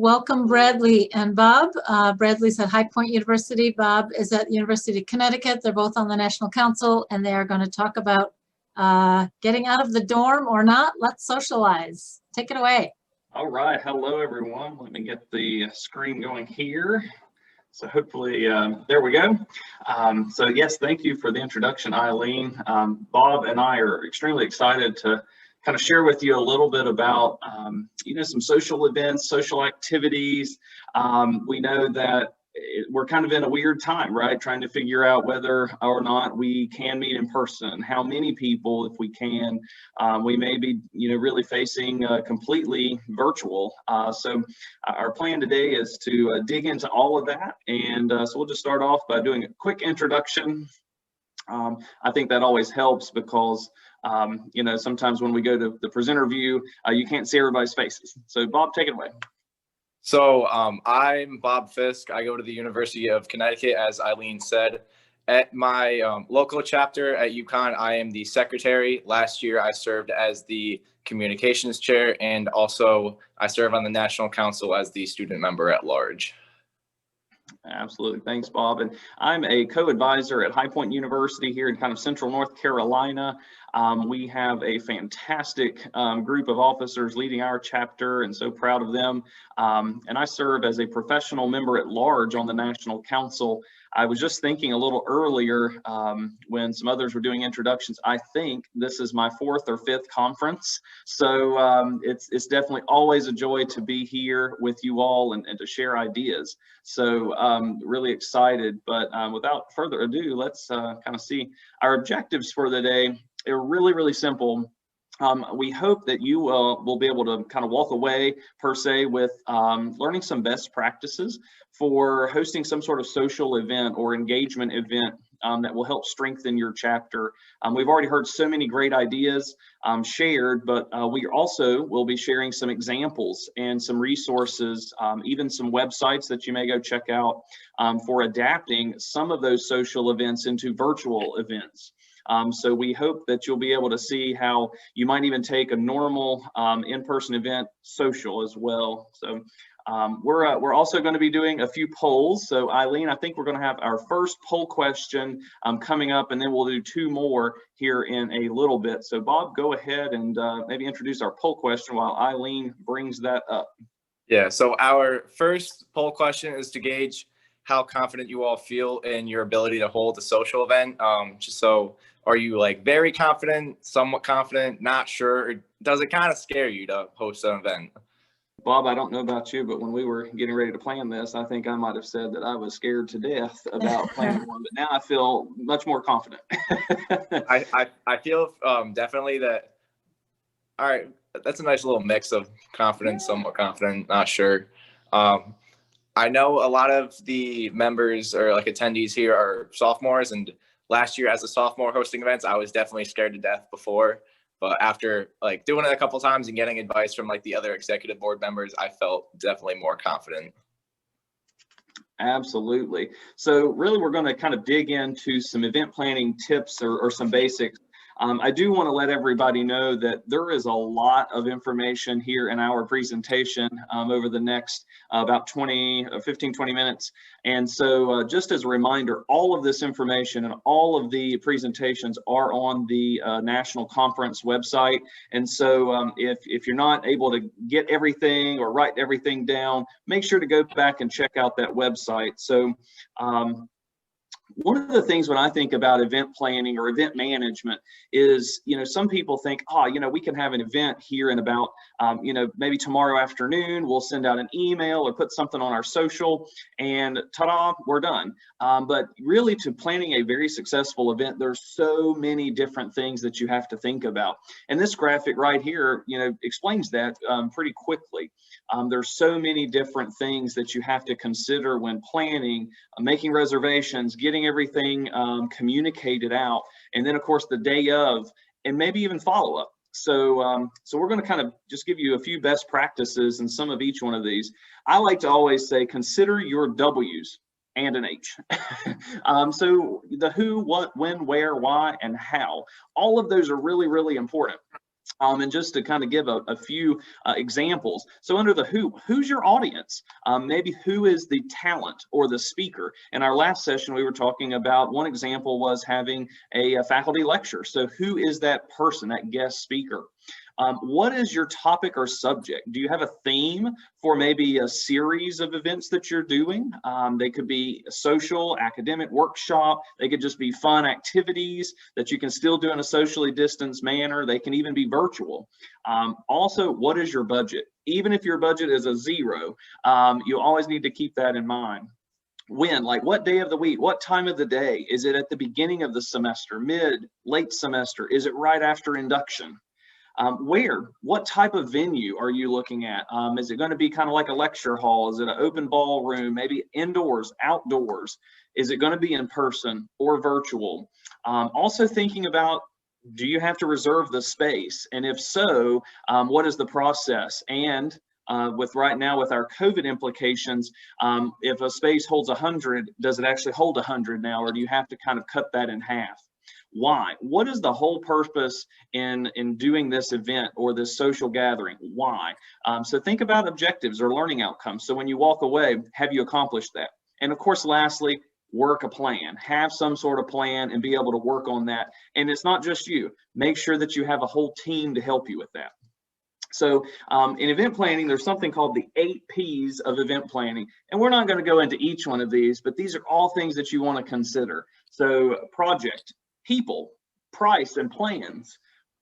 welcome Bradley and Bob. Bradley's at High Point University. Bob is at the University of Connecticut. They're both on the National Council, and they are going to talk about getting out of the dorm or not. Let's socialize. Take it away. All right. Hello, everyone. Let me get the screen going here. So hopefully, there we go. So yes, thank you for the introduction, Eileen. Bob and I are extremely excited to kind of share with you a little bit about, some social events, social activities. We know that we're kind of in a weird time, right? Trying to figure out whether or not we can meet in person, how many people, if we can. We may be, really facing completely virtual. So our plan today is to dig into all of that. And so we'll just start off by doing a quick introduction. I think that always helps because sometimes when we go to the presenter view, you can't see everybody's faces. So Bob, take it away. So I'm Bob Fisk. I go to the University of Connecticut, as Eileen said. At my local chapter at UCONN, I am the secretary. Last year, I served as the communications chair, and also I serve on the National Council as the student member at large. Absolutely. Thanks, Bob. And I'm a co-advisor at High Point University here in kind of central North Carolina. We have a fantastic group of officers leading our chapter, and so proud of them. And I serve as a professional member at large on the National Council. I was just thinking a little earlier when some others were doing introductions, I think this is my 4th or 5th conference. So it's definitely always a joy to be here with you all and to share ideas. So really excited, but without further ado, let's kind of see our objectives for the day. They're really, really simple. We hope that you will be able to kind of walk away, per se, with learning some best practices for hosting some sort of social event or engagement event that will help strengthen your chapter. We've already heard so many great ideas shared, but we also will be sharing some examples and some resources, even some websites that you may go check out for adapting some of those social events into virtual events. So we hope that you'll be able to see how you might even take a normal in-person event social as well. So we're also going to be doing a few polls. So Eileen, I think we're going to have our first poll question coming up, and then we'll do 2 more here in a little bit. So Bob, go ahead and maybe introduce our poll question while Eileen brings that up. Yeah, so our first poll question is to gauge how confident you all feel in your ability to hold a social event. So are you like very confident, somewhat confident, not sure, or does it kind of scare you to host an event? Bob, I don't know about you, but when we were getting ready to plan this, I think I might have said that I was scared to death about planning one, but now I feel much more confident. I feel definitely that, all right, that's a nice little mix of confident, somewhat confident, not sure. I know a lot of the members or like attendees here are sophomores, and last year as a sophomore hosting events, I was definitely scared to death before. But after like doing it a couple times and getting advice from like the other executive board members, I felt definitely more confident. Absolutely. So really, we're going to kind of dig into some event planning tips or some basics. I do want to let everybody know that there is a lot of information here in our presentation over the next about 15, 20 minutes. And so just as a reminder, all of this information and all of the presentations are on the National Conference website. And so if you're not able to get everything or write everything down, make sure to go back and check out that website. So one of the things when I think about event planning or event management is, some people think, we can have an event here in about, maybe tomorrow afternoon, we'll send out an email or put something on our social and ta-da, we're done. But really, to planning a very successful event, there's so many different things that you have to think about. And this graphic right here, explains that pretty quickly. There's so many different things that you have to consider when planning, making reservations, getting everything communicated out, and then of course the day of, and maybe even follow up. So we're going to kind of just give you a few best practices in some of each one of these. I like to always say, consider your W's and an H. So the who, what, when, where, why, and how, all of those are really, really important. And just to kind of give a few examples. So under the who's your audience? Maybe who is the talent or the speaker? In our last session, we were talking about, one example was having a faculty lecture. So who is that person, that guest speaker? What is your topic or subject? Do you have a theme for maybe a series of events that you're doing? They could be a social, academic workshop. They could just be fun activities that you can still do in a socially distanced manner. They can even be virtual. Also, what is your budget? Even if your budget is a zero, you always need to keep that in mind. When, like what day of the week, what time of the day? Is it at the beginning of the semester, mid, late semester? Is it right after induction? Where, what type of venue are you looking at? Is it going to be kind of like a lecture hall? Is it an open ballroom, maybe indoors, outdoors? Is it going to be in person or virtual? Also thinking about, do you have to reserve the space? And if so, what is the process? And with right now with our COVID implications, if a space holds 100, does it actually hold 100 now, or do you have to kind of cut that in half? Why? What is the whole purpose in doing this event or this social gathering? Why? So think about objectives or learning outcomes. So when you walk away, have you accomplished that? And of course, lastly, work a plan. Have some sort of plan and be able to work on that. And it's not just you. Make sure that you have a whole team to help you with that. So in event planning, there's something called the 8 Ps of event planning. And we're not going to go into each one of these, but these are all things that you want to consider. So project, people, price and plans,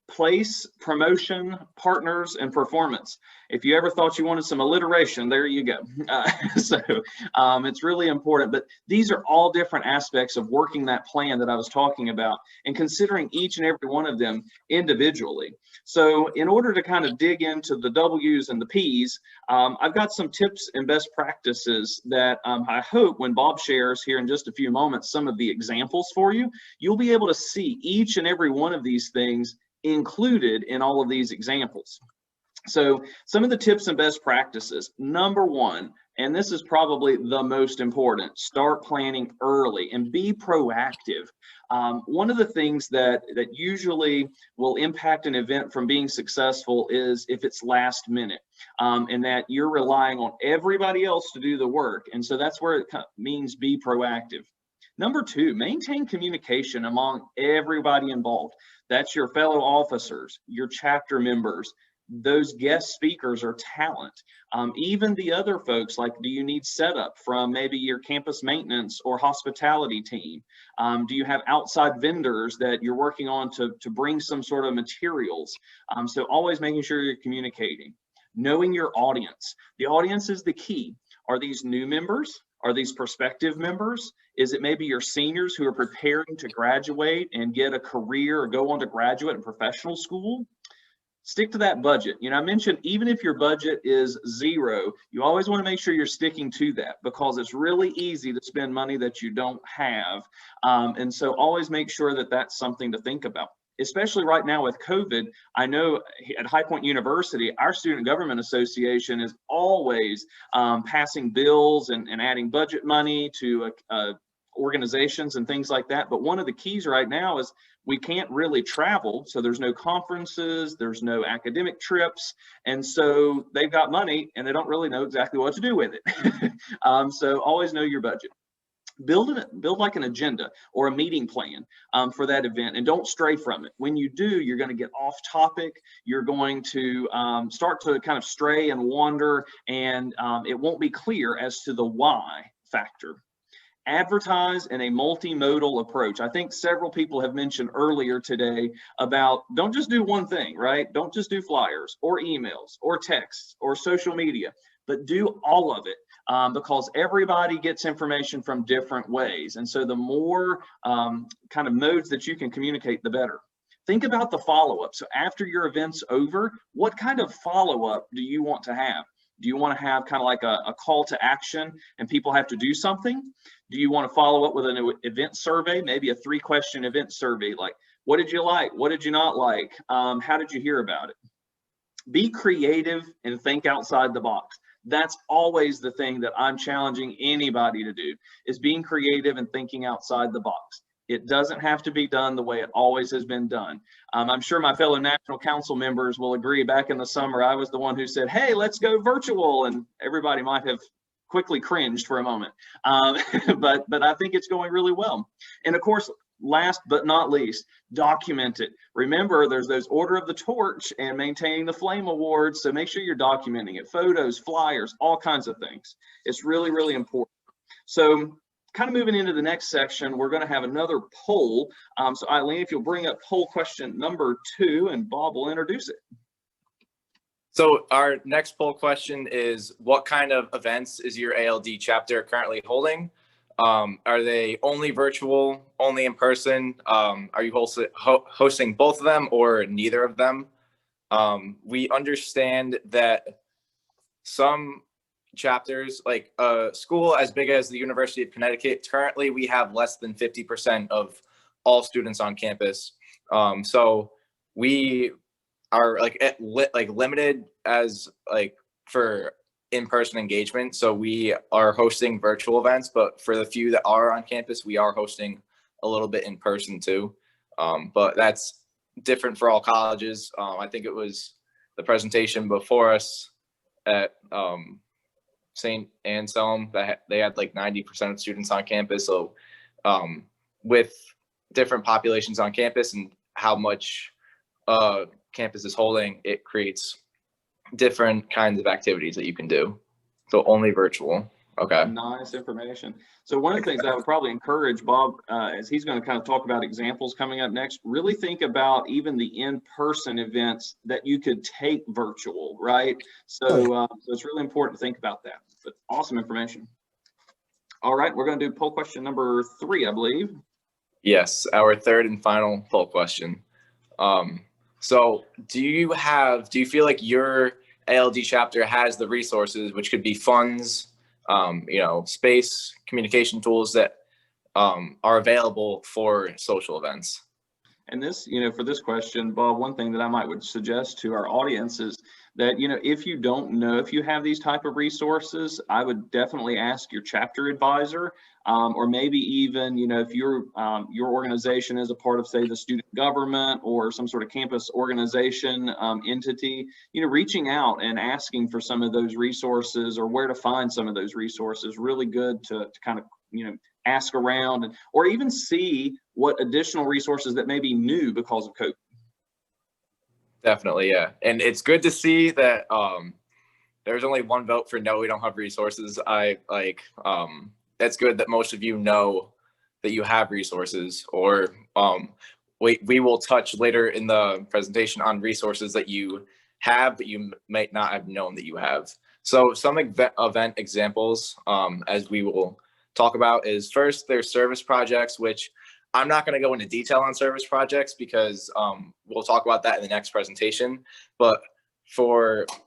place, promotion, partners, and performance. If you ever thought you wanted some alliteration, there you go. So it's really important, but these are all different aspects of working that plan that I was talking about and considering each and every one of them individually. So in order to kind of dig into the W's and the P's, I've got some tips and best practices that I hope when Bob shares here in just a few moments some of the examples for you, you'll be able to see each and every one of these things included in all of these examples. So some of the tips and best practices. Number one, and this is probably the most important, start planning early and be proactive. One of the things that usually will impact an event from being successful is if it's last minute, and that you're relying on everybody else to do the work. And so that's where it means be proactive. Number two, maintain communication among everybody involved. That's your fellow officers, your chapter members, those guest speakers are talent. Even the other folks, like, do you need setup from maybe your campus maintenance or hospitality team? Do you have outside vendors that you're working on to bring some sort of materials? So always making sure you're communicating. Knowing your audience. The audience is the key. Are these new members? Are these prospective members? Is it maybe your seniors who are preparing to graduate and get a career or go on to graduate and professional school? Stick to that budget. You know, I mentioned even if your budget is zero, you always want to make sure you're sticking to that because it's really easy to spend money that you don't have. And so always make sure that that's something to think about. Especially right now with COVID, I know at High Point University, our Student Government Association is always passing bills and adding budget money to organizations and things like that. But one of the keys right now is we can't really travel. So there's no conferences, there's no academic trips. And so they've got money and they don't really know exactly what to do with it. So always know your budget. Build like an agenda or a meeting plan for that event and don't stray from it. When you do, you're going to get off topic. You're going to start to kind of stray and wander, and it won't be clear as to the why factor. Advertise in a multimodal approach. I think several people have mentioned earlier today about don't just do one thing, right? Don't just do flyers or emails or texts or social media, but do all of it. Because everybody gets information from different ways. And so the more kind of modes that you can communicate, the better. Think about the follow-up. So after your event's over, what kind of follow-up do you want to have? Do you want to have kind of like a call to action and people have to do something? Do you want to follow up with an event survey, maybe a 3-question event survey, like what did you like? What did you not like? How did you hear about it? Be creative and think outside the box. That's always the thing that I'm challenging anybody to do, is being creative and thinking outside the box. It doesn't have to be done the way it always has been done. I'm sure my fellow National Council members will agree. Back in the summer, I was the one who said, hey, let's go virtual. And everybody might have quickly cringed for a moment. But I think it's going really well. And of course, last but not least, document it. Remember, there's those Order of the Torch and Maintaining the Flame awards. So make sure you're documenting it. Photos, flyers, all kinds of things. It's really, really important. So kind of moving into the next section, we're going to have another poll. So Eileen, if you'll bring up poll question number 2, and Bob will introduce it. So our next poll question is, what kind of events is your ALD chapter currently holding? Are they only virtual, only in person? Are you hosting both of them or neither of them? We understand that some chapters, like a school as big as the University of Connecticut, currently we have less than 50% of all students on campus. So we are limited as for in-person engagement. So we are hosting virtual events, but for the few that are on campus, we are hosting a little bit in person too. But that's different for all colleges. I think it was the presentation before us at St. Anselm that they had like 90% of students on campus. So with different populations on campus and how much campus is holding, it creates different kinds of activities that you can do. So only virtual. Okay. Nice information. So one of the things that I would probably encourage Bob, as he's going to kind of talk about examples coming up next, really think about even the in-person events that you could take virtual, right? So it's really important to think about that. But awesome information. All right, we're going to do poll question number 3, I believe. Yes, our third and final poll question. So do you feel like your ALD chapter has the resources, which could be funds, space, communication tools that are available for social events? And this, for this question, Bob, one thing that I would suggest to our audience is that, if you don't know if you have these type of resources, I would definitely ask your chapter advisor, or maybe even, if your organization is a part of, say, the student government or some sort of campus organization entity, reaching out and asking for some of those resources or where to find some of those resources, really good to kind of, ask around, or even see what additional resources that may be new because of COVID. Definitely, yeah. And it's good to see that there's only one vote for no, we don't have resources. That's good that most of you know that you have resources, or we will touch later in the presentation on resources that you have, but you might not have known that you have. So some event examples, as we will talk about, is first, there's service projects, which I'm not going to go into detail on service projects because we'll talk about that in the next presentation. But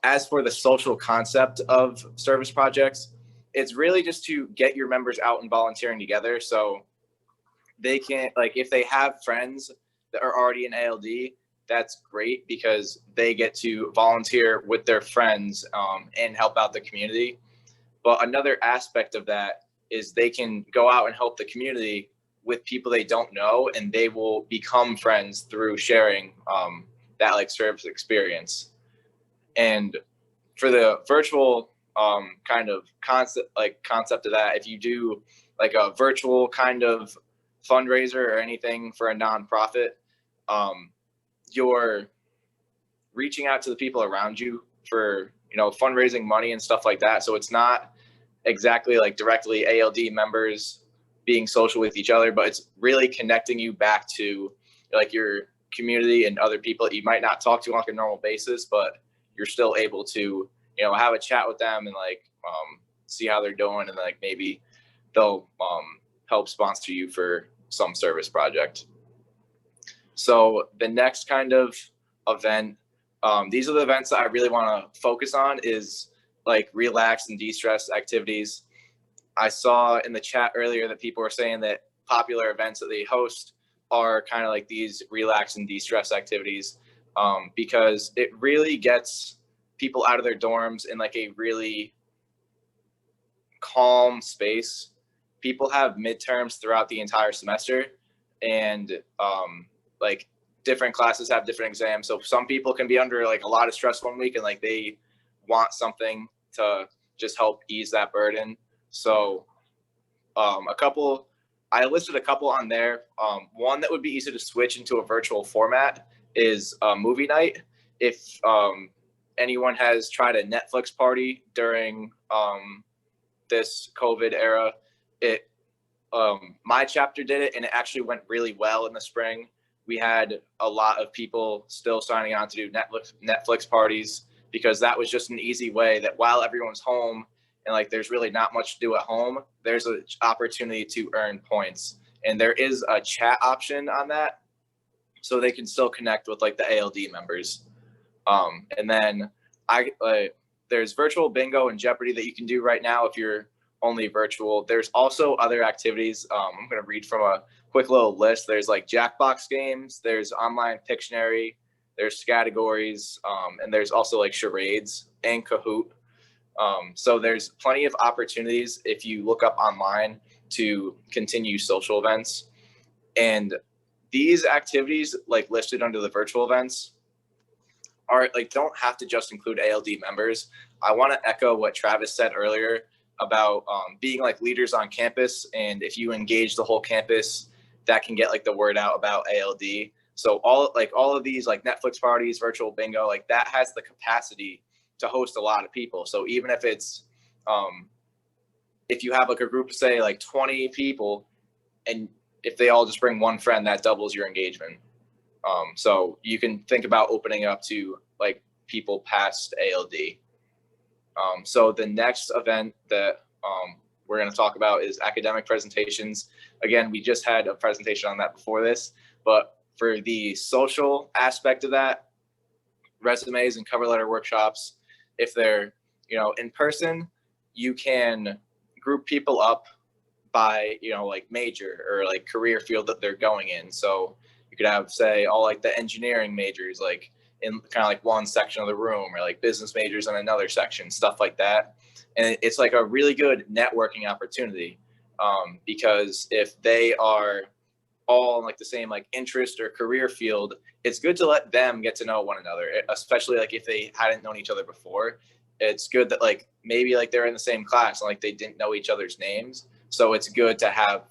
as for the social concept of service projects, it's really just to get your members out and volunteering together. So they can, if they have friends that are already in ALD, that's great because they get to volunteer with their friends and help out the community. But another aspect of that is they can go out and help the community with people they don't know, and they will become friends through sharing that service experience. And for the virtual kind of concept of that, if you do a virtual kind of fundraiser or anything for a nonprofit, you're reaching out to the people around you for fundraising money and stuff like that. So it's not exactly directly ALD members being social with each other, but it's really connecting you back to your community and other people that you might not talk to on a normal basis, but you're still able to have a chat with them and see how they're doing, and maybe they'll help sponsor you for some service project. So the next kind of event, these are the events that I really want to focus on, is relax and de-stress activities. I saw in the chat earlier that people were saying that popular events that they host are kind of these relax and de-stress activities, because it really gets people out of their dorms in a really calm space. People have midterms throughout the entire semester. and like different classes have different exams. So some people can be under like a lot of stress one week and like they want something to just help ease that burden. So I listed a couple on there. One that would be easy to switch into a virtual format is movie night. If anyone has tried a Netflix party during this COVID era, my chapter did it and it actually went really well in the spring. We had a lot of people still signing on to do Netflix parties because that was just an easy way that while everyone's home and like there's really not much to do at home, there's an opportunity to earn points. And there is a chat option on that, so they can still connect with like the ALD members. And then there's virtual bingo and Jeopardy that you can do right now if you're only virtual. There's also other activities. I'm going to read from a quick little list. There's like Jackbox games, there's online Pictionary, there's categories, and there's also like charades and Kahoot. So there's plenty of opportunities if you look up online to continue social events. And these activities like listed under the virtual events are like, don't have to just include ALD members. I want to echo what Travis said earlier about being like leaders on campus. And if you engage the whole campus, that can get like the word out about ALD. So all of these like Netflix parties, virtual bingo, like that has the capacity to host a lot of people. So even if it's, if you have like a group of say like 20 people, and if they all just bring one friend, that doubles your engagement. So you can think about opening up to like people past ALD. So the next event that we're going to talk about is academic presentations. Again, we just had a presentation on that before this, but for the social aspect of that, resumes and cover letter workshops, if they're, in person, you can group people up by, like major or like career field that they're going in. So you could have, say, all like the engineering majors, like in kind of like one section of the room, or like business majors in another section, stuff like that. And it's like a really good networking opportunity, because if they are all in like the same like interest or career field, it's good to let them get to know one another, especially like if they hadn't known each other before. It's good that like maybe like they're in the same class and like they didn't know each other's names. So it's good to have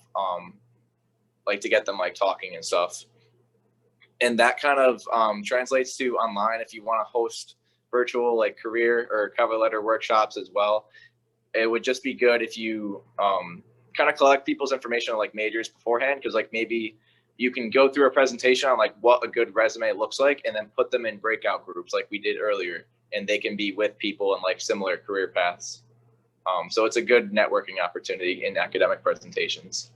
like to get them like talking and stuff. And that kind of translates to online if you want to host virtual like career or cover letter workshops as well. It would just be good if you kind of collect people's information on like majors beforehand, because like maybe you can go through a presentation on like what a good resume looks like and then put them in breakout groups like we did earlier, and they can be with people in like similar career paths. So it's a good networking opportunity in academic presentations.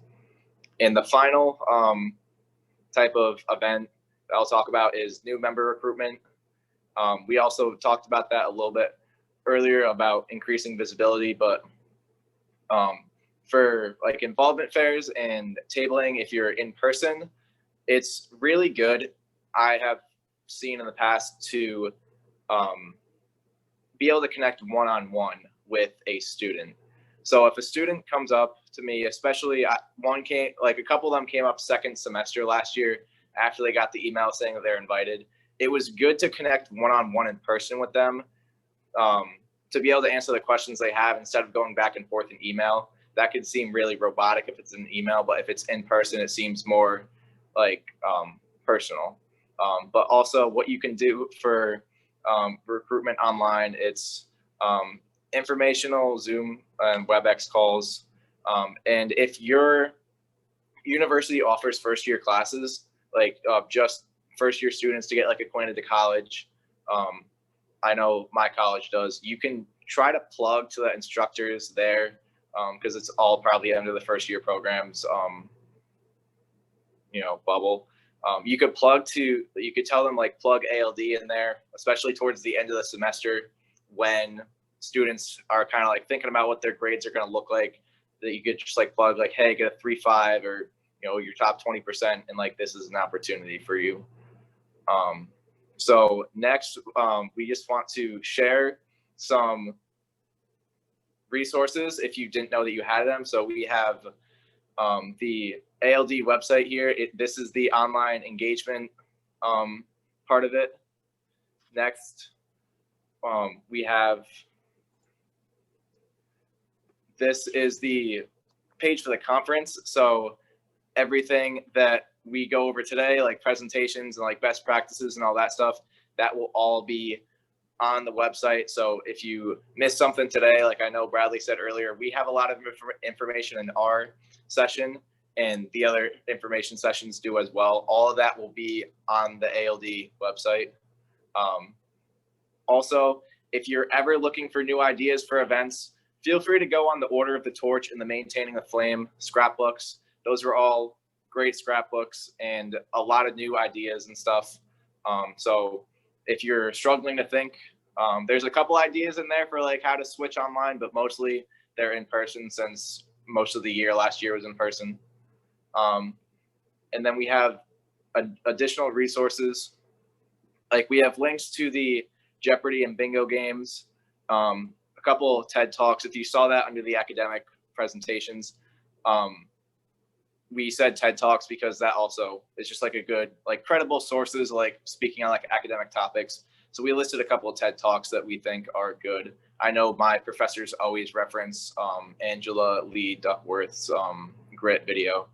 And the final type of event I'll talk about is new member recruitment. We also talked about that a little bit earlier about increasing visibility, but for like involvement fairs and tabling, if you're in person, it's really good. I have seen in the past to be able to connect one-on-one with a student. So if a student comes up to me, especially a couple of them came up second semester last year after they got the email saying that they're invited. It was good to connect one-on-one in person with them, to be able to answer the questions they have instead of going back and forth in email. That could seem really robotic if it's an email, but if it's in person, it seems more like personal. But also what you can do for recruitment online, it's informational Zoom and WebEx calls. And if your university offers first year classes, like just first year students to get like acquainted to college, I know my college does, you can try to plug to the instructors there, because it's all probably under the first year programs bubble. You could tell them like plug ALD in there, especially towards the end of the semester when students are kind of like thinking about what their grades are going to look like, that you could just like plug like, hey, get a 3.5 or your top 20%, and like this is an opportunity for you. So next, we just want to share some resources if you didn't know that you had them. So we have The ALD website here, this is the online engagement part of it. Next, we have, this is the page for the conference. So everything that we go over today, like presentations and like best practices and all that stuff, that will all be on the website. So if you miss something today, like I know Bradley said earlier, we have a lot of information in our session, and the other information sessions do as well. All of that will be on the ALD website. Also, if you're ever looking for new ideas for events, feel free to go on the Order of the Torch and the Maintaining the Flame scrapbooks. Those are all great scrapbooks and a lot of new ideas and stuff. So if you're struggling to think, there's a couple ideas in there for like how to switch online, but mostly they're in person since most of the year last year was in person. And then we have additional resources. Like we have links to the Jeopardy and bingo games, a couple of TED Talks. If you saw that under the academic presentations, we said TED Talks because that also is just like a good, like credible sources, like speaking on like academic topics. So we listed a couple of TED Talks that we think are good. I know my professors always reference Angela Lee Duckworth's Grit video.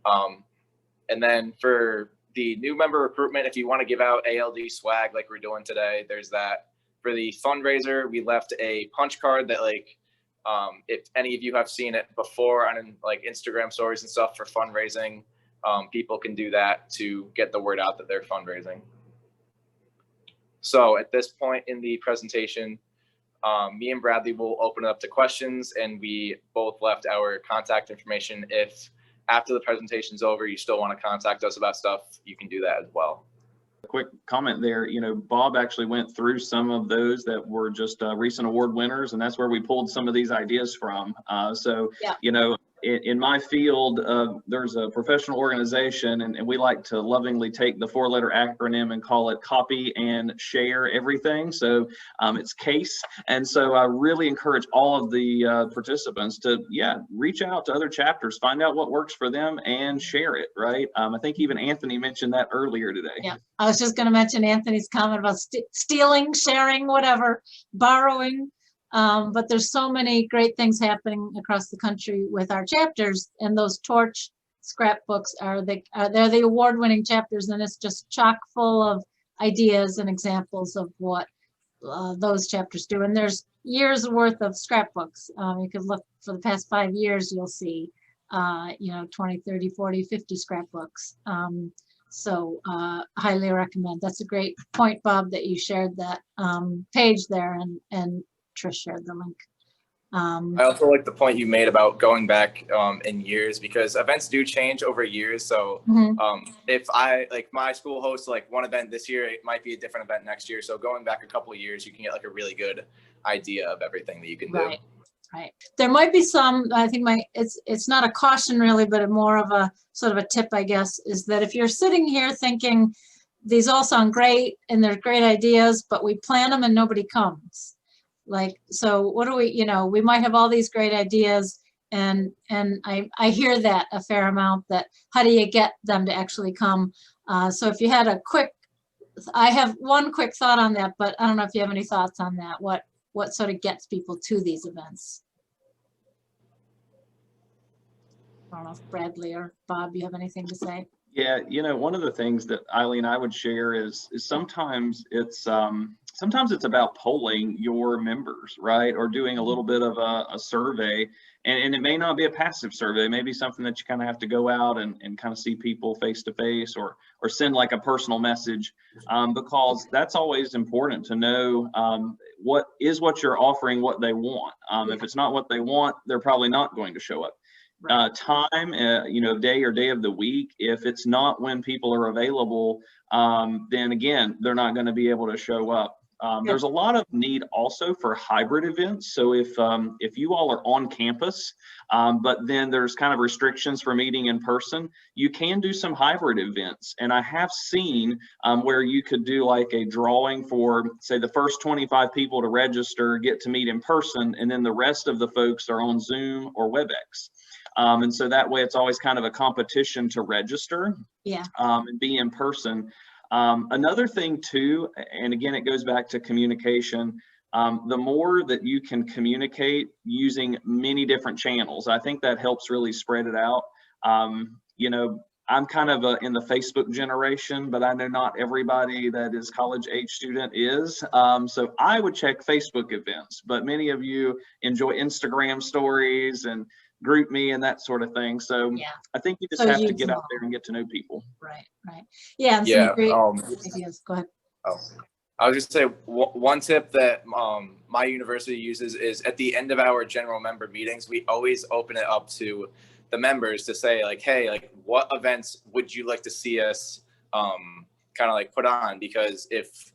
And then for the new member recruitment, if you want to give out ALD swag like we're doing today, there's that. For the fundraiser, we left a punch card that like, if any of you have seen it before on like Instagram stories and stuff for fundraising, people can do that to get the word out that they're fundraising. So at this point in the presentation, me and Bradley will open it up to questions, and we both left our contact information. If after the presentation's over, you still want to contact us about stuff, you can do that as well. A quick comment there, you know, Bob actually went through some of those that were just recent award winners, and that's where we pulled some of these ideas from. So, yeah. You know, in my field, there's a professional organization, and we like to lovingly take the 4-letter acronym and call it copy and share everything. So it's CASE. And so I really encourage all of the participants to, reach out to other chapters, find out what works for them and share it, right? I think even Anthony mentioned that earlier today. Yeah, I was just going to mention Anthony's comment about stealing, sharing, whatever, borrowing. But there's so many great things happening across the country with our chapters, and those Torch scrapbooks they're the award-winning chapters, and it's just chock full of ideas and examples of what those chapters do. And there's years worth of scrapbooks. You could look for the past 5 years, you'll see, 20, 30, 40, 50 scrapbooks. So highly recommend. That's a great point, Bob, that you shared that page there, and Trish shared the link. I also like the point you made about going back in years, because events do change over years. So if I, like my school hosts like one event this year, it might be a different event next year. So going back a couple of years, you can get like a really good idea of everything that you can do. Right. There might be some, I think it's not a caution really, but more of a sort of a tip, I guess, is that if you're sitting here thinking these all sound great and they're great ideas, but we plan them and nobody comes. Like, so what do we, we might have all these great ideas, and I hear that a fair amount, that how do you get them to actually come? So if you had I have one quick thought on that, but I don't know if you have any thoughts on that. What sort of gets people to these events? I don't know if Bradley or Bob, you have anything to say? Yeah, one of the things that Eileen I would share is sometimes it's about polling your members, right? Or doing a little bit of a survey, and it may not be a passive survey. It may be something that you kind of have to go out and kind of see people face to face, or send like a personal message, because that's always important to know what you're offering, what they want. If it's not what they want, they're probably not going to show up. Time, day or day of the week, if it's not when people are available, then again, they're not going to be able to show up. There's a lot of need also for hybrid events. So if you all are on campus, but then there's kind of restrictions for meeting in person, you can do some hybrid events. And I have seen where you could do like a drawing for, say, the first 25 people to register get to meet in person, and then the rest of the folks are on Zoom or WebEx. And so that way it's always kind of a competition to register Yeah. and be in person. Another thing too, and again, it goes back to communication. The more that you can communicate using many different channels, I think that helps really spread it out. You know, I'm kind of in the Facebook generation, but I know not everybody that is college age student is. So I would check Facebook events, but many of you enjoy Instagram stories and group me and that sort of thing. So Yeah. I think you just So have to use get them out there and get to know people. Right, right. Yeah, and Yeah. some great ideas. Go ahead. I was just say one tip that my university uses is at the end of our general member meetings, we always open it up to the members to say like, hey, like what events would you like to see us kind of like put on? Because if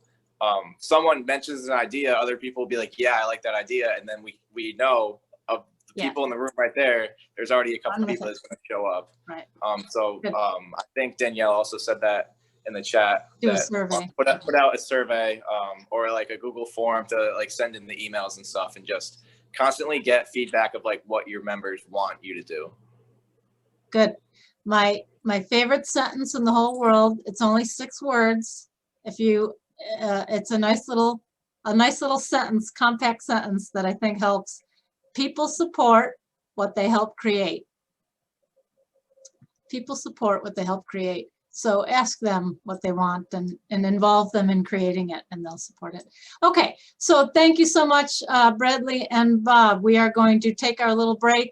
someone mentions an idea, other people will be like, yeah, I like that idea. And then we know of the people in the room right there, there's already a couple people that's going to show up. Right. So I think Danielle also said that in the chat. Do a survey. Put out a survey or like a Google form to like send in the emails and stuff, and just constantly get feedback of like what your members want you to do. Good. My favorite sentence in the whole world. It's only 6 words. If you, it's a nice little sentence, compact sentence that I think helps. People support what they help create. People support what they help create. So ask them what they want and involve them in creating it, and they'll support it. Okay, so thank you so much, Bradley and Bob. We are going to take our little break